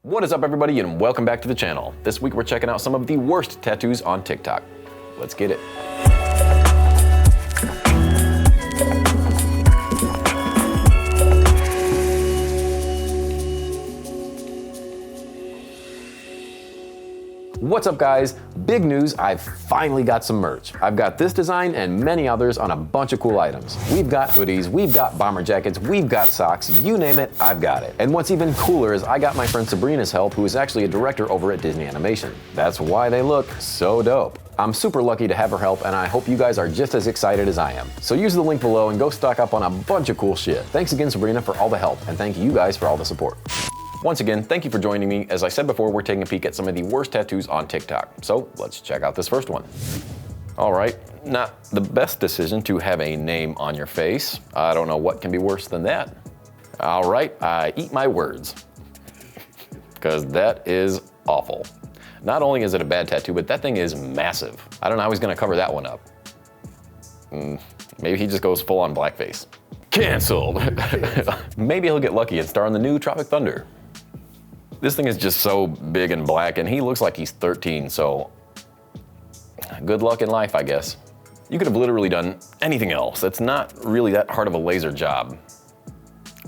What is up, everybody, and welcome back to the channel. This week we're checking out some of the worst tattoos on TikTok. Let's get it. What's up, guys? Big news, I've finally got some merch. I've got this design and many others on a bunch of cool items. We've got hoodies, we've got bomber jackets, we've got socks, you name it, I've got it. And what's even cooler is I got my friend Sabrina's help, who is actually a director over at Disney Animation. That's why they look so dope. I'm super lucky to have her help, and I hope you guys are just as excited as I am. So use the link below and go stock up on a bunch of cool shit. Thanks again, Sabrina, for all the help, and thank you guys for all the support. Once again, thank you for joining me. As I said before, we're taking a peek at some of the worst tattoos on TikTok. So let's check out this first one. All right, not the best decision to have a name on your face. I don't know what can be worse than that. All right, I eat my words, because that is awful. Not only is it a bad tattoo, but that thing is massive. I don't know how he's gonna cover that one up. Maybe he just goes full on blackface. Canceled. Maybe he'll get lucky and star in the new Tropic Thunder. This thing is just so big and black, and he looks like he's 13, so good luck in life, I guess. You could have literally done anything else. It's not really that hard of a laser job,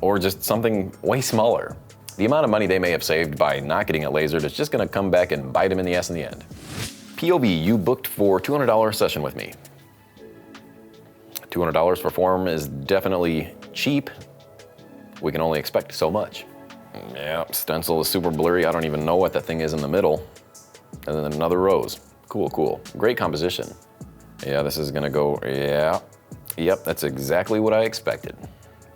or just something way smaller. The amount of money they may have saved by not getting it lasered is just gonna come back and bite him in the ass in the end. POV, you booked for $200 session with me. $200 for form is definitely cheap. We can only expect so much. Yeah, stencil is super blurry. I don't even know what that thing is in the middle. And then another rose. Cool, cool. Great composition. Yeah, this is gonna go, yeah. Yep, that's exactly what I expected.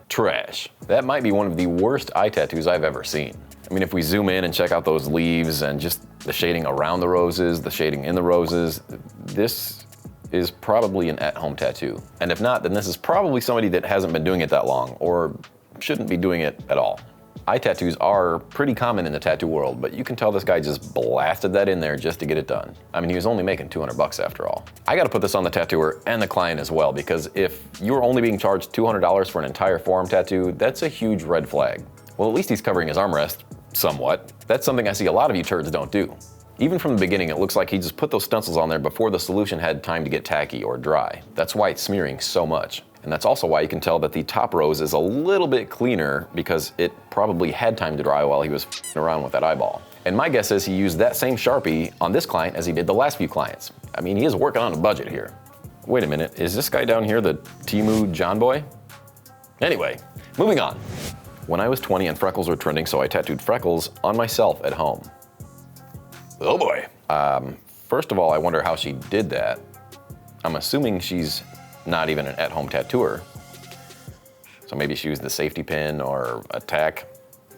Trash. That might be one of the worst eye tattoos I've ever seen. I mean, if we zoom in and check out those leaves and just the shading around the roses, the shading in the roses, this is probably an at-home tattoo. And if not, then this is probably somebody that hasn't been doing it that long or shouldn't be doing it at all. Eye tattoos are pretty common in the tattoo world, but you can tell this guy just blasted that in there just to get it done. I mean, he was only making 200 bucks after all. I gotta put this on the tattooer and the client as well, because if you're only being charged $200 for an entire forearm tattoo, that's a huge red flag. Well, at least he's covering his armrest somewhat. That's something I see a lot of you turds don't do. Even from the beginning, it looks like he just put those stencils on there before the solution had time to get tacky or dry. That's why it's smearing so much. And that's also why you can tell that the top rose is a little bit cleaner, because it probably had time to dry while he was f***ing around with that eyeball. And my guess is he used that same Sharpie on this client as he did the last few clients. I mean, he is working on a budget here. Wait a minute, is this guy down here the Temu John Boy? Anyway, moving on. When I was 20 and freckles were trending, so I tattooed freckles on myself at home. Oh boy. First of all, I wonder how she did that. I'm assuming she's not even an at-home tattooer. So maybe she used the safety pin or a tack.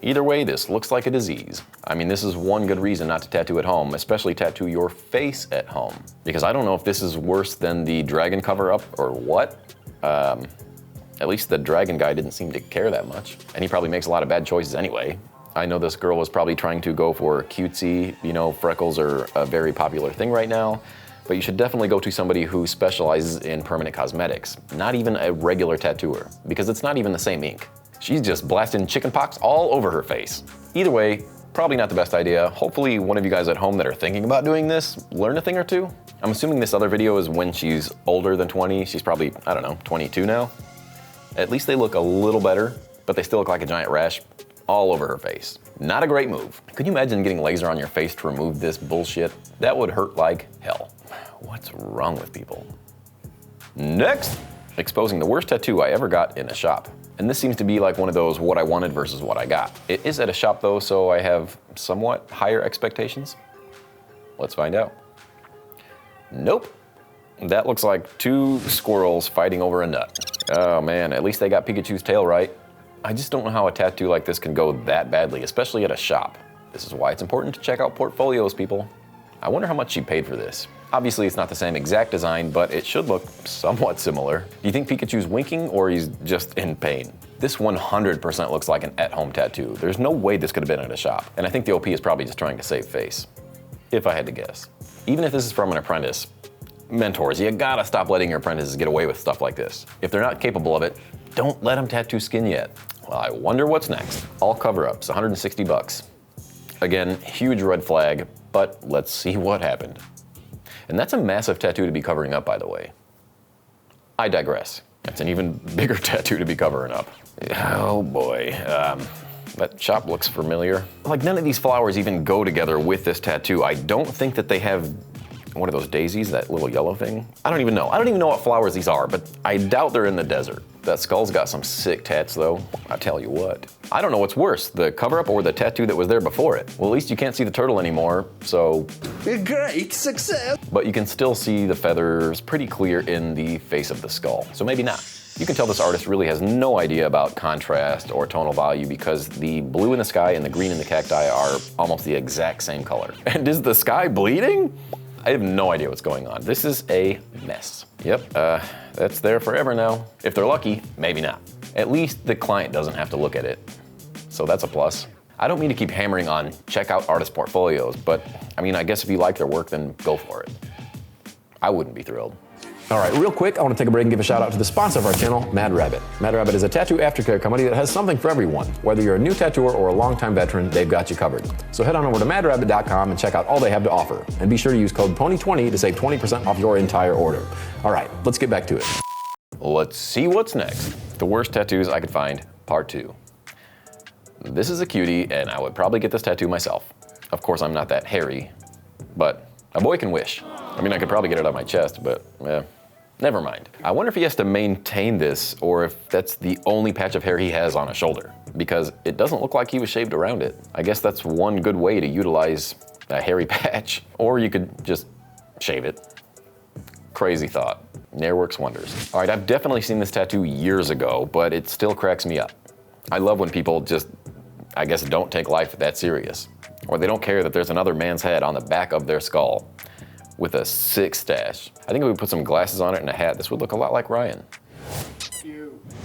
Either way, this looks like a disease. I mean, this is one good reason not to tattoo at home, especially tattoo your face at home. Because I don't know if this is worse than the dragon cover-up or what. At least the dragon guy didn't seem to care that much. And he probably makes a lot of bad choices anyway. I know this girl was probably trying to go for cutesy, you know, freckles are a very popular thing right now. But you should definitely go to somebody who specializes in permanent cosmetics, not even a regular tattooer, because it's not even the same ink. She's just blasting chickenpox all over her face. Either way, probably not the best idea. Hopefully one of you guys at home that are thinking about doing this learn a thing or two. I'm assuming this other video is when she's older than 20. She's probably, I don't know, 22 now. At least they look a little better, but they still look like a giant rash all over her face. Not a great move. Could you imagine getting laser on your face to remove this bullshit? That would hurt like hell. What's wrong with people? Next, exposing the worst tattoo I ever got in a shop. And this seems to be like one of those what I wanted versus what I got. It is at a shop though, so I have somewhat higher expectations. Let's find out. Nope. That looks like two squirrels fighting over a nut. Oh man, at least they got Pikachu's tail right. I just don't know how a tattoo like this can go that badly, especially at a shop. This is why it's important to check out portfolios, people. I wonder how much she paid for this. Obviously, it's not the same exact design, but it should look somewhat similar. Do you think Pikachu's winking or he's just in pain? This 100% looks like an at-home tattoo. There's no way this could have been at a shop. And I think the OP is probably just trying to save face, if I had to guess. Even if this is from an apprentice, mentors, you gotta stop letting your apprentices get away with stuff like this. If they're not capable of it, don't let them tattoo skin yet. Well, I wonder what's next. All cover-ups, 160 bucks. Again, huge red flag, but let's see what happened. And that's a massive tattoo to be covering up, by the way. I digress. That's an even bigger tattoo to be covering up. Oh boy, that shop looks familiar. Like, none of these flowers even go together with this tattoo. I don't think that they have, what are those, daisies, that little yellow thing? I don't even know. I don't even know what flowers these are, but I doubt they're in the desert. That skull's got some sick tats though, I tell you what. I don't know what's worse, the cover-up or the tattoo that was there before it. Well, at least you can't see the turtle anymore, so... Great success! But you can still see the feathers pretty clear in the face of the skull, so maybe not. You can tell this artist really has no idea about contrast or tonal value because the blue in the sky and the green in the cacti are almost the exact same color. And is the sky bleeding? I have no idea what's going on. This is a mess. Yep, that's there forever now. If they're lucky, maybe not. At least the client doesn't have to look at it. So that's a plus. I don't mean to keep hammering on check out artist portfolios, but I mean, I guess if you like their work, then go for it. I wouldn't be thrilled. All right, real quick, I want to take a break and give a shout out to the sponsor of our channel, Mad Rabbit. Mad Rabbit is a tattoo aftercare company that has something for everyone. Whether you're a new tattooer or a longtime veteran, they've got you covered. So head on over to madrabbit.com and check out all they have to offer. And be sure to use code PONY20 to save 20% off your entire order. All right, let's get back to it. Let's see what's next. The worst tattoos I could find, part 2. This is a cutie, and I would probably get this tattoo myself. Of course, I'm not that hairy, but a boy can wish. I mean, I could probably get it on my chest, but never mind. I wonder if he has to maintain this or if that's the only patch of hair he has on a shoulder, because it doesn't look like he was shaved around it. I guess that's one good way to utilize a hairy patch, or you could just shave it. Crazy thought. Ne'er works wonders. All right, I've definitely seen this tattoo years ago, but it still cracks me up. I love when people just, I guess, don't take life that serious, or they don't care that there's another man's head on the back of their skull with a sick stash. I think if we put some glasses on it and a hat, this would look a lot like Ryan.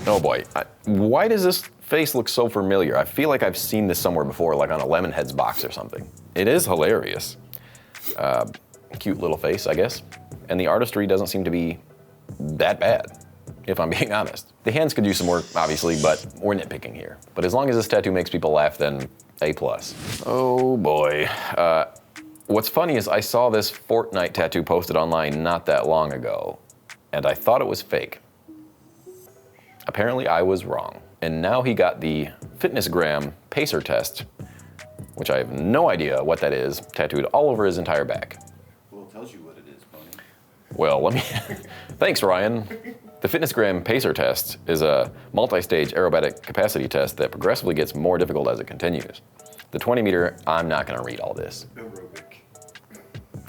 Oh boy, why does this face look so familiar? I feel like I've seen this somewhere before, like on a Lemonheads box or something. It is hilarious. Cute little face, I guess. And the artistry doesn't seem to be that bad, if I'm being honest. The hands could use some work, obviously, but we're nitpicking here. But as long as this tattoo makes people laugh, then A+. Oh boy. What's funny is I saw this Fortnite tattoo posted online not that long ago, and I thought it was fake. Apparently I was wrong. And now he got the Fitnessgram pacer test, which I have no idea what that is, tattooed all over his entire back. Well, it tells you what it is, Pony. Well, let me, thanks Ryan. The Fitnessgram pacer test is a multi-stage aerobatic capacity test that progressively gets more difficult as it continues. The 20 meter, I'm not gonna read all this. Aerobic.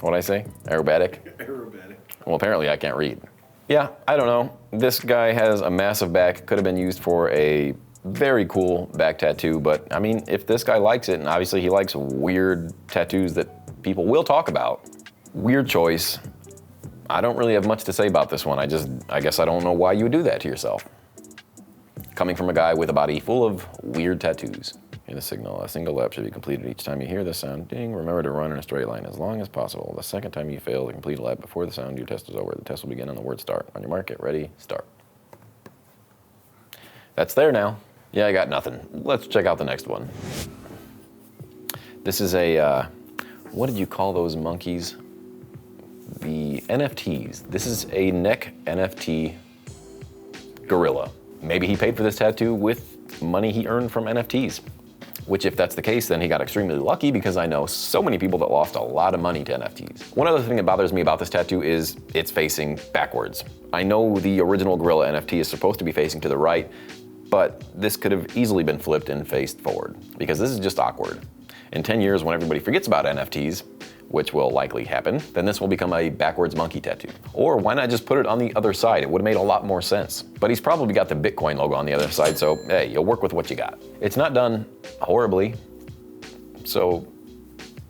What'd I say? Aerobatic? Aerobatic. Well, apparently I can't read. Yeah, I don't know. This guy has a massive back, could have been used for a very cool back tattoo, but I mean, if this guy likes it, and obviously he likes weird tattoos that people will talk about, weird choice. I don't really have much to say about this one. I guess I don't know why you would do that to yourself. Coming from a guy with a body full of weird tattoos. In a signal, a single lap should be completed each time you hear the sound ding. Remember to run in a straight line as long as possible. The second time you fail to complete a lap before the sound, your test is over. The test will begin on the word start. On your mark, get ready, start. That's there now. Yeah, I got nothing. Let's check out the next one. This is a, what did you call those monkeys? The NFTs. This is a neck NFT gorilla. Maybe he paid for this tattoo with money he earned from NFTs. Which, if that's the case, then he got extremely lucky because I know so many people that lost a lot of money to NFTs. One other thing that bothers me about this tattoo is it's facing backwards. I know the original gorilla NFT is supposed to be facing to the right, but this could have easily been flipped and faced forward because this is just awkward. In 10 years, when everybody forgets about NFTs, which will likely happen, then this will become a backwards monkey tattoo. Or why not just put it on the other side? It would have made a lot more sense. But he's probably got the Bitcoin logo on the other side, so hey, you'll work with what you got. It's not done horribly, so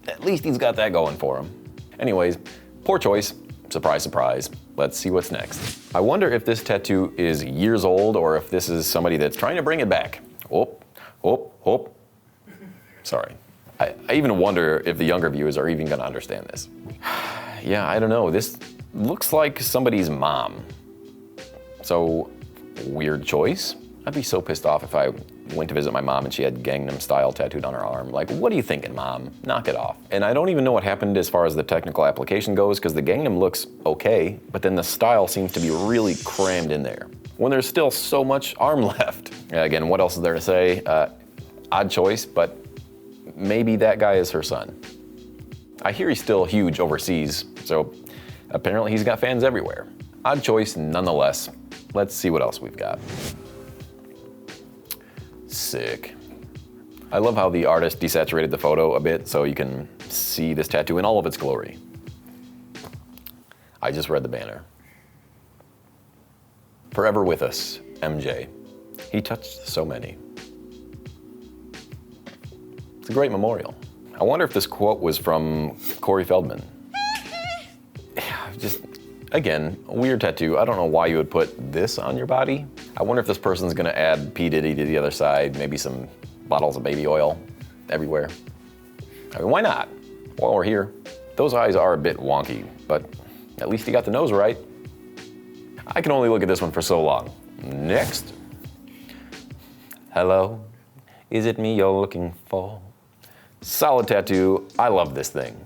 at least he's got that going for him. Anyways, poor choice, surprise, surprise. Let's see what's next. I wonder if this tattoo is years old or if this is somebody that's trying to bring it back. Oh. Sorry. I even wonder if the younger viewers are even gonna understand this. Yeah, I don't know. This looks like somebody's mom. So, weird choice. I'd be so pissed off if I went to visit my mom and she had Gangnam Style tattooed on her arm. Like, what are you thinking, Mom? Knock it off. And I don't even know what happened as far as the technical application goes, because the Gangnam looks okay, but then the style seems to be really crammed in there, when there's still so much arm left. Again, what else is there to say? Odd choice, but maybe that guy is her son. I hear he's still huge overseas, so apparently he's got fans everywhere. Odd choice nonetheless. Let's see what else we've got. Sick. I love how the artist desaturated the photo a bit so you can see this tattoo in all of its glory. I just read the banner. Forever with us, MJ. He touched so many. It's a great memorial. I wonder if this quote was from Corey Feldman. Just, again, a weird tattoo. I don't know why you would put this on your body. I wonder if this person's gonna add P. Diddy to the other side, maybe some bottles of baby oil everywhere. I mean, why not? While we're here. Those eyes are a bit wonky, but at least he got the nose right. I can only look at this one for so long. Next. Hello, is it me you're looking for? Solid tattoo, I love this thing.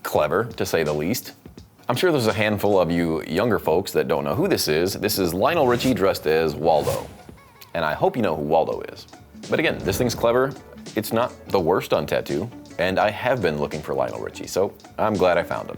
Clever, to say the least. I'm sure there's a handful of you younger folks that don't know who this is. This is Lionel Richie dressed as Waldo. And I hope you know who Waldo is. But again, this thing's clever. It's not the worst on tattoo. And I have been looking for Lionel Richie, so I'm glad I found him.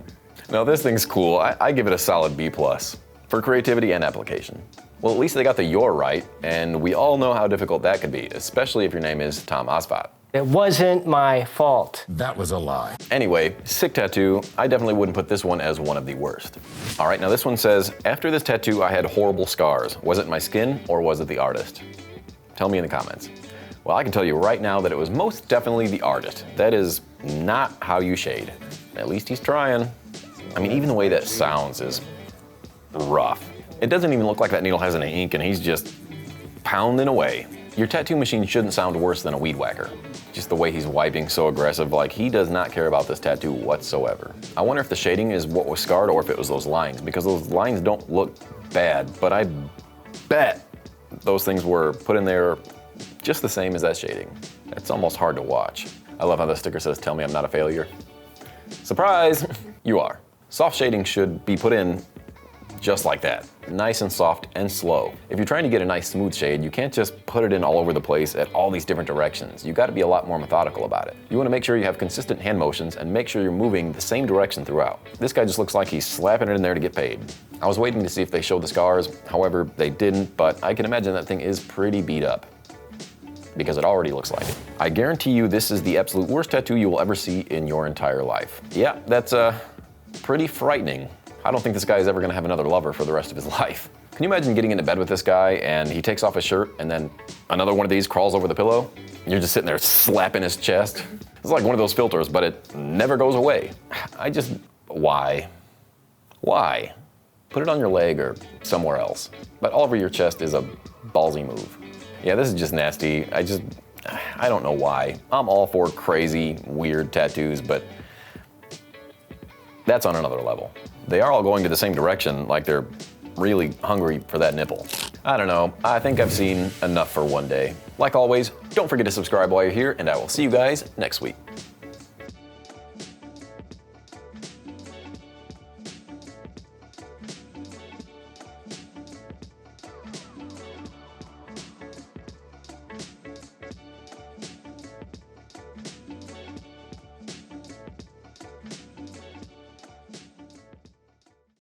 Now this thing's cool. I give it a solid B+, for creativity and application. Well, at least they got the "you're" right, and we all know how difficult that could be, especially if your name is Tom Osvat. It wasn't my fault. That was a lie. Anyway, sick tattoo. I definitely wouldn't put this one as one of the worst. All right, now this one says, after this tattoo, I had horrible scars. Was it my skin or was it the artist? Tell me in the comments. Well, I can tell you right now that it was most definitely the artist. That is not how you shade. At least he's trying. I mean, even the way that sounds is rough. It doesn't even look like that needle has any ink and he's just pounding away. Your tattoo machine shouldn't sound worse than a weed whacker. Just the way he's wiping so aggressive, like he does not care about this tattoo whatsoever. I wonder if the shading is what was scarred or if it was those lines, because those lines don't look bad, but I bet those things were put in there just the same as that shading. It's almost hard to watch. I love how the sticker says, "Tell me I'm not a failure." Surprise, you are. Soft shading should be put in just like that. Nice and soft and slow. If you're trying to get a nice smooth shade, you can't just put it in all over the place at all these different directions. You gotta be a lot more methodical about it. You wanna make sure you have consistent hand motions and make sure you're moving the same direction throughout. This guy just looks like he's slapping it in there to get paid. I was waiting to see if they showed the scars, however, they didn't, but I can imagine that thing is pretty beat up, because it already looks like it. I guarantee you this is the absolute worst tattoo you will ever see in your entire life. Yeah, that's pretty frightening. I don't think this guy is ever gonna have another lover for the rest of his life. Can you imagine getting into bed with this guy and he takes off his shirt and then another one of these crawls over the pillow? You're just sitting there slapping his chest. It's like one of those filters, but it never goes away. Why? Why? Put it on your leg or somewhere else. But all over your chest is a ballsy move. Yeah, this is just nasty. I don't know why. I'm all for crazy, weird tattoos, but that's on another level. They are all going to the same direction, like they're really hungry for that nipple. I don't know, I think I've seen enough for one day. Like always, don't forget to subscribe while you're here, and I will see you guys next week.